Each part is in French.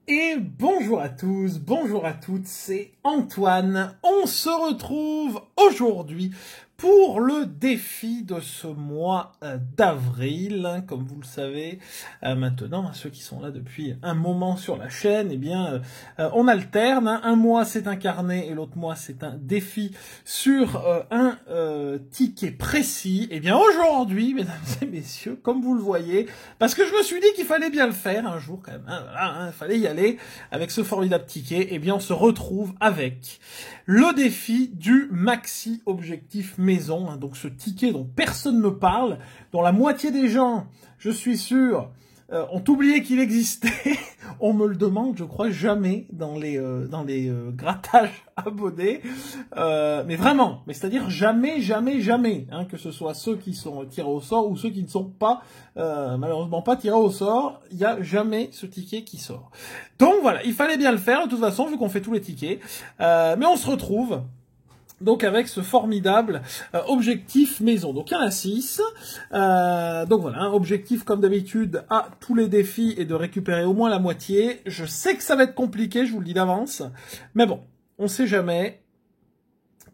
Et bonjour à tous, bonjour à toutes, c'est Antoine. On se retrouve aujourd'hui pour le défi de ce mois d'avril. Comme vous le savez maintenant, ceux qui sont là depuis un moment sur la chaîne, eh bien, on alterne. Un mois c'est un carnet et l'autre mois c'est un défi sur un ticket précis. Eh bien aujourd'hui, mesdames et messieurs, comme vous le voyez, parce que je me suis dit qu'il fallait bien le faire un jour quand même, il fallait y aller avec ce formidable ticket, eh bien on se retrouve avec le défi du maxi objectif maison, donc ce ticket dont personne ne parle, dont la moitié des gens, je suis sûr, ont oublié qu'il existait. On me le demande, je crois, jamais dans les grattages abonnés. Mais vraiment, mais c'est-à-dire jamais, que ce soit ceux qui sont tirés au sort ou ceux qui ne sont pas, malheureusement pas tirés au sort, il n'y a jamais ce ticket qui sort. Donc voilà, il fallait bien le faire de toute façon, vu qu'on fait tous les tickets. Mais on se retrouve donc avec ce formidable objectif maison. Donc il y en a 6. Donc voilà, un objectif comme d'habitude à tous les défis est de récupérer au moins la moitié. Je sais que ça va être compliqué, je vous le dis d'avance. Mais bon, on sait jamais.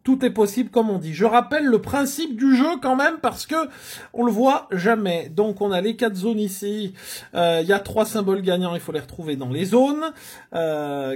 Tout est possible comme on dit. Je rappelle le principe du jeu quand même parce que on le voit jamais. Donc on a les 4 zones ici. Il y a 3 symboles gagnants, il faut les retrouver dans les zones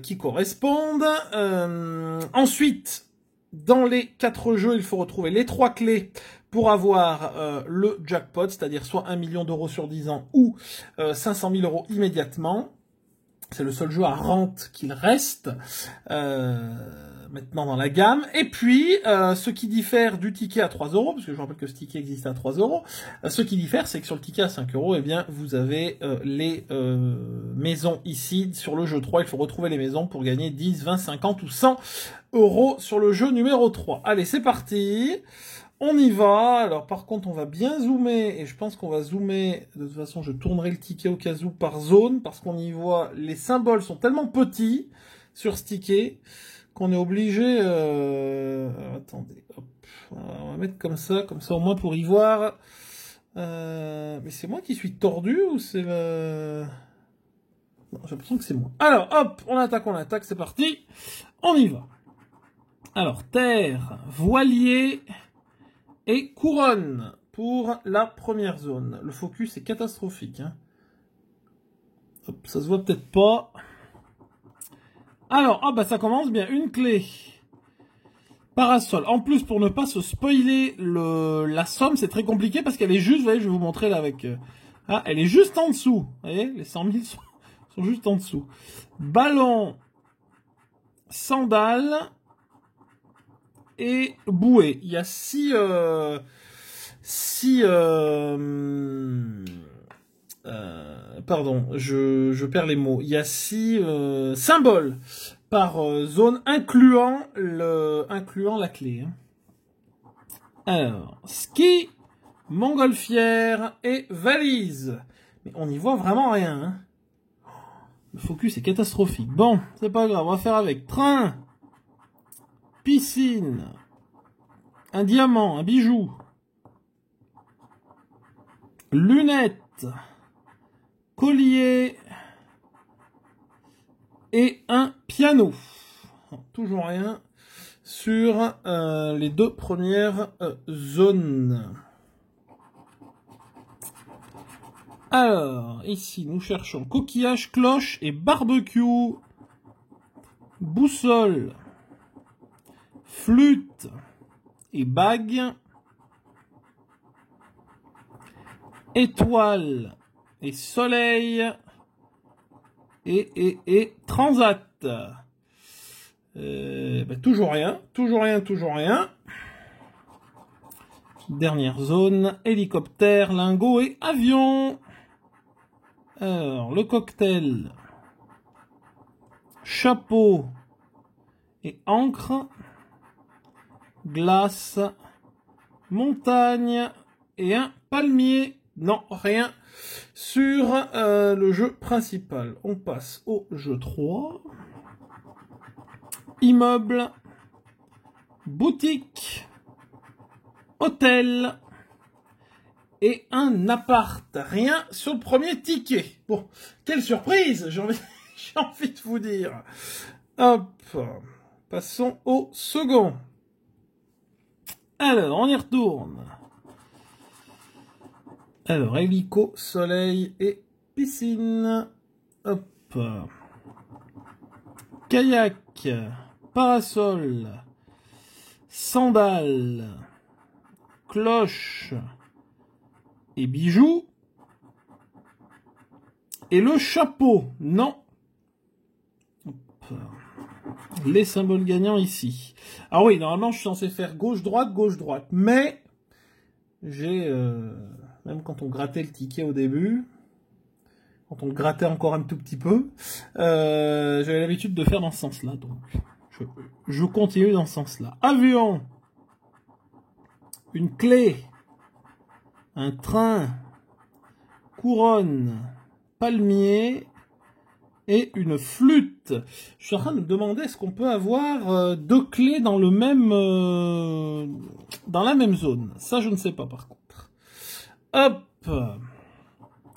qui correspondent. Ensuite, dans les 4 jeux, il faut retrouver les 3 clés pour avoir le jackpot, c'est-à-dire soit 1 million d'euros sur 10 ans ou 500 000 euros immédiatement. C'est le seul jeu à rente qu'il reste maintenant dans la gamme. Et puis, ce qui diffère du ticket à 3 euros, parce que je rappelle que ce ticket existe à 3 euros, ce qui diffère, c'est que sur le ticket à 5 euros, eh bien, vous avez les maisons ici. Sur le jeu 3, il faut retrouver les maisons pour gagner 10, 20, 50 ou 100 euros sur le jeu numéro 3. Allez, c'est parti. On y va. Alors par contre, on va bien zoomer, et je pense qu'on va zoomer, de toute façon je tournerai le ticket au cas où par zone, parce qu'on y voit, les symboles sont tellement petits sur ce ticket, qu'on est obligé... attendez, hop, on va mettre comme ça au moins pour y voir... mais c'est moi qui suis tordu, ou c'est le... Non, j'ai l'impression que c'est moi. Alors, hop, on attaque, c'est parti. On y va. Alors, terre, voilier... et couronne pour la première zone. Le focus est catastrophique. Hein. Hop, ça se voit peut-être pas. Alors, bah ça commence bien. Une clé. Parasol. En plus, pour ne pas se spoiler la somme, c'est très compliqué parce qu'elle est juste, vous voyez, je vais vous montrer là avec... elle est juste en dessous. Vous voyez, les 100 000 sont juste en dessous. Ballon. Sandales. Et bouée. Il y a 6... pardon, je perds les mots. Il y a 6 symboles par zone, incluant la clé. Hein. Alors, ski, montgolfière et valise. Mais on n'y voit vraiment rien. Hein. Le focus est catastrophique. Bon, c'est pas grave, on va faire avec. Train, piscine, un diamant, un bijou, lunettes, collier et un piano. Toujours rien sur les 2 premières zones. Alors, ici, nous cherchons coquillage, cloche et barbecue, boussole, flûte et bague, étoile et soleil et transat. Toujours rien. Dernière zone, hélicoptère, lingot et avion. Alors, le cocktail, chapeau et encre, glace, montagne et un palmier. Non, rien sur le jeu principal. On passe au jeu 3. Immeuble, boutique, hôtel et un appart. Rien sur le premier ticket. Bon, quelle surprise, j'ai j'ai envie de vous dire. Hop, passons au second. Alors, on y retourne. Alors, hélico, soleil et piscine. Hop. Kayak, parasol, sandales, cloche et bijoux. Et le chapeau, non. Hop. Les symboles gagnants ici. Ah oui, normalement, je suis censé faire gauche-droite, mais j'ai... même quand on grattait le ticket au début, quand on le grattait encore un tout petit peu, j'avais l'habitude de faire dans ce sens-là, donc je continue dans ce sens-là. Avion, une clé, un train, couronne, palmier et une flûte. Je suis en train de me demander est-ce qu'on peut avoir deux clés dans le même dans la même zone. Ça, je ne sais pas par contre. Hop.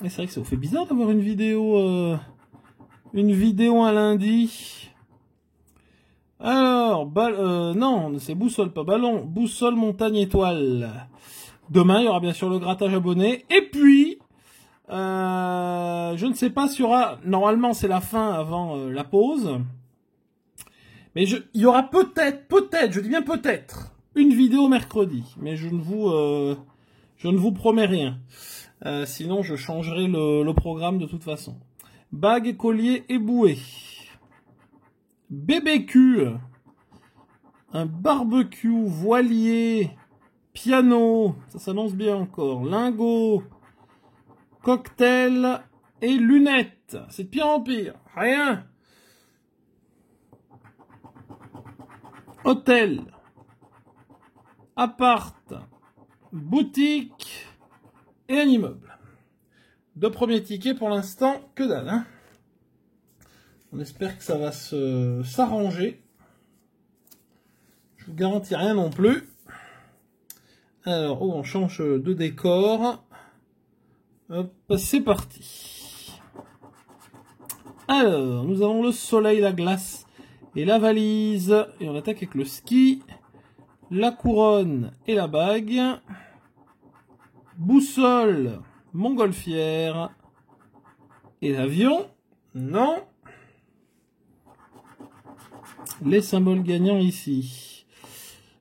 Et c'est vrai que ça vous fait bizarre d'avoir une vidéo un lundi. Alors, non, c'est boussole, pas ballon. Boussole, montagne, étoile. Demain, il y aura bien sûr le grattage abonné. Et puis, je ne sais pas s'il y aura... Normalement, c'est la fin avant la pause. Mais il y aura peut-être, je dis bien peut-être, une vidéo mercredi. Mais je ne vous promets rien. Sinon, je changerai le programme de toute façon. Bague, collier et bouée. BBQ. Un barbecue, voilier, piano. Ça s'annonce bien encore. Lingot, cocktail et lunettes. C'est de pire en pire. Rien. Hôtel. Appart. Boutique. Et un immeuble. Deux premiers tickets pour l'instant, que dalle. Hein, on espère que ça va s'arranger. Je vous garantis rien non plus. Alors, on change de décor. Hop, c'est parti. Alors, nous avons le soleil, la glace et la valise. Et on attaque avec le ski, la couronne et la bague. Boussole, montgolfière et l'avion, non. Les symboles gagnants ici.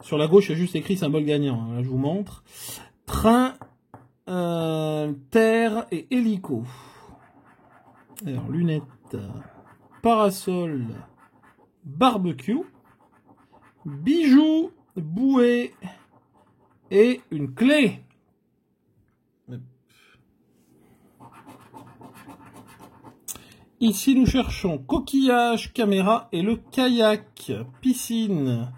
Sur la gauche, il y a juste écrit symbole gagnant. Là, je vous montre. Train, terre et hélico. Alors, lunettes, parasol, barbecue, bijoux, bouée et une clé. Ici, nous cherchons coquillage, caméra et le kayak. Piscine,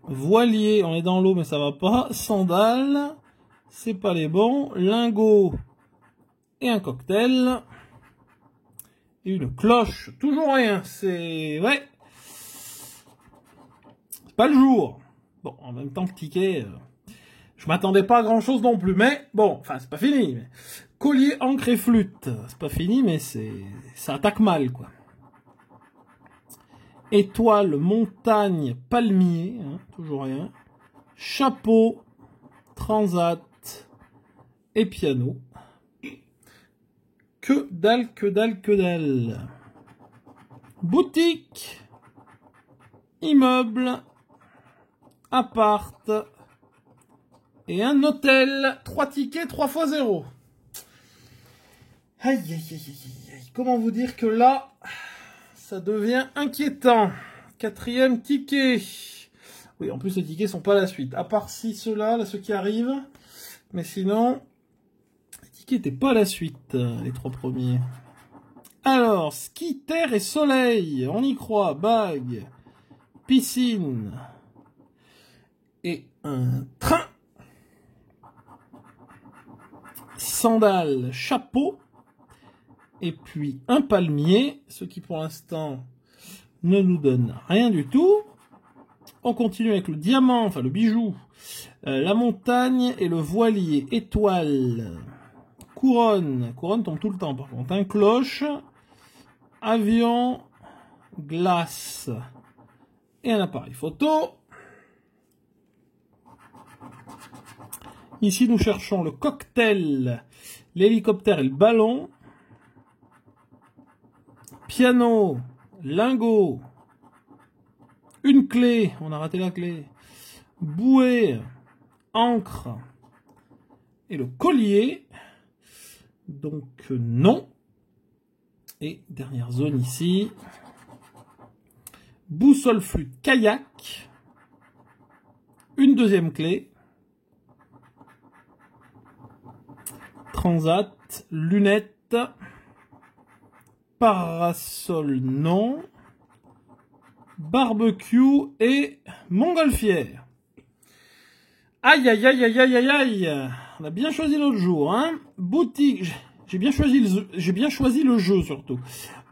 voilier, on est dans l'eau mais ça va pas. Sandales, c'est pas les bons. Lingot et un cocktail. Et une cloche, toujours rien. C'est... ouais. C'est pas le jour. Bon, en même temps que ticket... je m'attendais pas à grand chose non plus, mais bon, enfin c'est pas fini. Mais... collier, encre et flûte, c'est pas fini, mais ça attaque mal, quoi. Étoile, montagne, palmier, hein, toujours rien. Chapeau, transat et piano. Que dalle, que dalle, que dalle. Boutique, immeuble, appart et un hôtel. 3 tickets, 3 fois 0. Aïe, aïe, aïe, aïe, aïe. Comment vous dire que là, ça devient inquiétant. 4e ticket. Oui, en plus, les tickets sont pas la suite. À part si ceux-là, là, ceux qui arrivent. Mais sinon, les tickets n'étaient pas la suite, les 3 premiers. Alors, ski, terre et soleil. On y croit. Bague, piscine et un train. Sandales, chapeau. Et puis un palmier, ce qui pour l'instant ne nous donne rien du tout. On continue avec le diamant, enfin le bijou, la montagne et le voilier, étoile, couronne tombe tout le temps par contre, un cloche, avion, glace et un appareil photo. Ici, nous cherchons le cocktail, l'hélicoptère et le ballon. Piano, lingot, une clé, on a raté la clé. Bouée, encre et le collier. Donc non. Et dernière zone ici. Boussole, flûte, kayak. Une deuxième clé. Transat, lunettes. Parasol, non. Barbecue et montgolfière. Aïe, aïe, aïe, aïe, aïe, aïe, aïe. On a bien choisi l'autre jour, hein. Boutique, j'ai bien choisi le jeu surtout.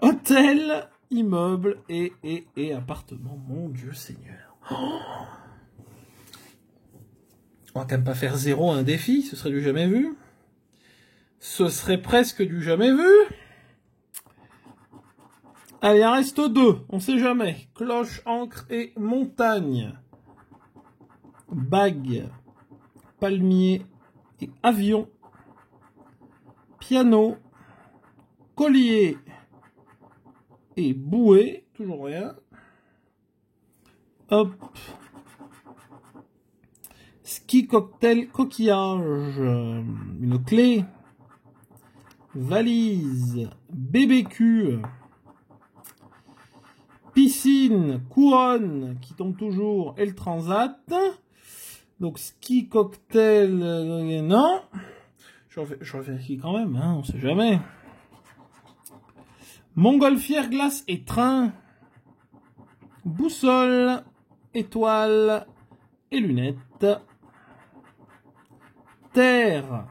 Hôtel, immeuble et appartement. Mon Dieu Seigneur. Oh, on va quand même pas faire 0 un défi, ce serait du jamais vu. Ce serait presque du jamais vu. Allez, il en reste 2, on sait jamais. Cloche, encre et montagne. Bague, palmier et avion. Piano, collier et bouée. Toujours rien. Hop. Ski, cocktail, coquillage. Une clé. Valise, BBQ. Piscine, couronne, qui tombe toujours, et le transat. Donc, ski, cocktail, non. Je vérifie quand même, hein, on sait jamais. Montgolfière, glace et train. Boussole, étoile et lunettes. Terre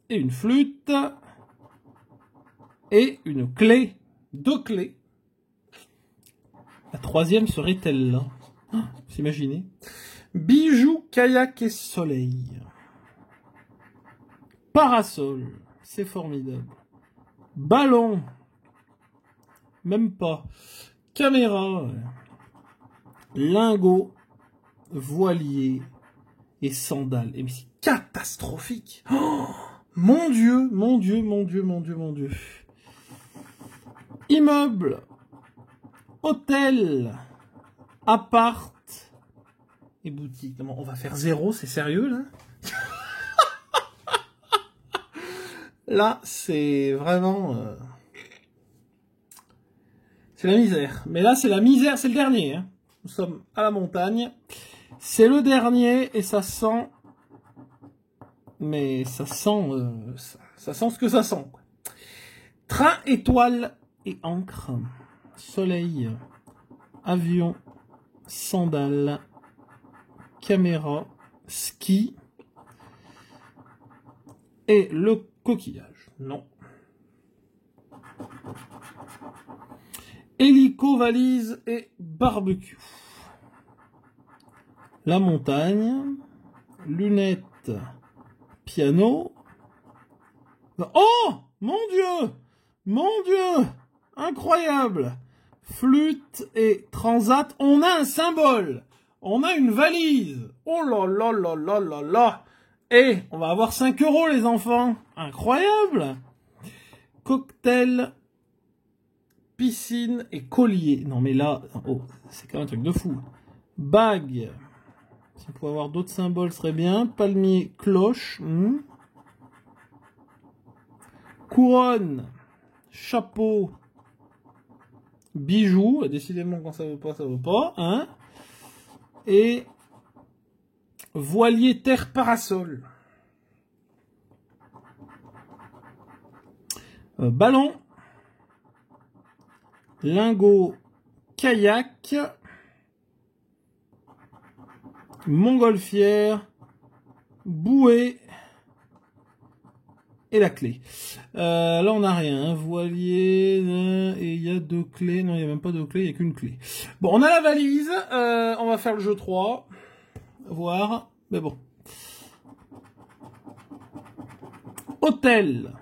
et une flûte. Et une clé. 2 clés. La troisième serait-elle là? Vous imaginez? Bijoux, kayak et soleil. Parasol, c'est formidable. Ballon, même pas. Caméra, lingot, voilier et sandales. Et mais c'est catastrophique. Oh, mon Dieu, mon Dieu, mon Dieu, mon Dieu, mon Dieu. Immeuble, hôtel, appart et boutique. Non, on va faire 0, c'est sérieux là? Là, c'est vraiment... c'est la misère. Mais là, c'est la misère, c'est le dernier. Hein. Nous sommes à la montagne. C'est le dernier et ça sent... Mais ça sent... ça sent ce que ça sent. Quoi. Train, étoile et encre. Soleil, avion, sandales, caméra, ski et le coquillage. Non. Hélico, valise et barbecue. La montagne, lunettes, piano. Oh, mon Dieu! Mon Dieu! Incroyable! Flûte et transat, on a un symbole. On a une valise. Oh là là là là là là. Et on va avoir 5 € les enfants. Incroyable. Cocktail, piscine et collier. Non mais là, oh, c'est quand même un truc de fou. Bague. Si on pouvait avoir d'autres symboles, ce serait bien. Palmier, cloche. Couronne, chapeau, bijoux. Décidément, quand ça veut pas, ça veut pas. Hein. Et voilier, terre, parasol. Ballon. Lingot, kayak. Montgolfière. Bouée. Et la clé. Là, on n'a rien. Hein. Voilier. Et il y a 2 clés. Non, il n'y a même pas 2 clés. Il n'y a qu'une clé. Bon, on a la valise. On va faire le jeu 3. Voir. Mais bon. Hôtel.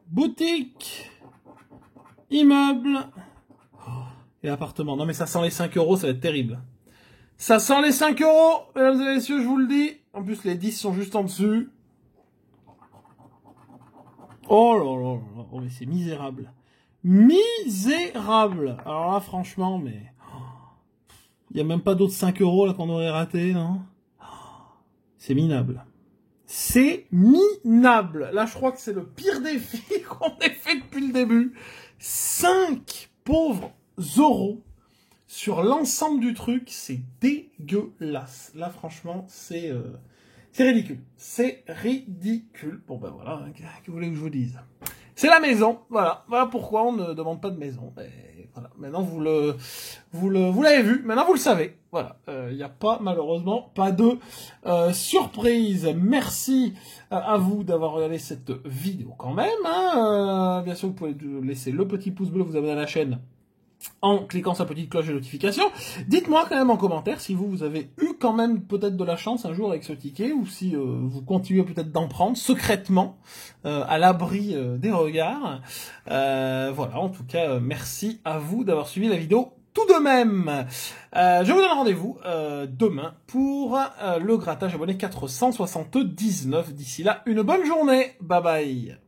Boutique. immeuble. Et appartement. Non mais ça sent les 5 euros, ça va être terrible. Ça sent les 5 euros, mesdames et messieurs, je vous le dis. En plus, les 10 sont juste en dessus. Oh là là là, oh, mais c'est misérable. Misérable. Alors là, franchement, mais... Il n'y a même pas d'autres 5 euros là qu'on aurait raté, non? C'est minable. C'est minable. Là, je crois que c'est le pire défi qu'on ait fait depuis le début. 5 pauvres euros sur l'ensemble du truc, c'est dégueulasse. Là, franchement, c'est ridicule. C'est ridicule. Bon, ben voilà, hein, que vous voulez que je vous dise? C'est la maison, voilà. Voilà pourquoi on ne demande pas de maison. Et voilà. Maintenant, vous l'avez vu. Maintenant, vous le savez. Voilà. Il n'y a pas, malheureusement, pas de surprise. Merci à vous d'avoir regardé cette vidéo quand même. Hein. Bien sûr, vous pouvez laisser le petit pouce bleu, vous abonner à la chaîne en cliquant sur la petite cloche de notification. Dites-moi quand même en commentaire si vous avez eu quand même peut-être de la chance un jour avec ce ticket, ou si vous continuez peut-être d'en prendre secrètement, à l'abri des regards. Voilà, en tout cas, merci à vous d'avoir suivi la vidéo tout de même. Je vous donne rendez-vous demain pour le grattage abonné 479. D'ici là, une bonne journée. Bye bye.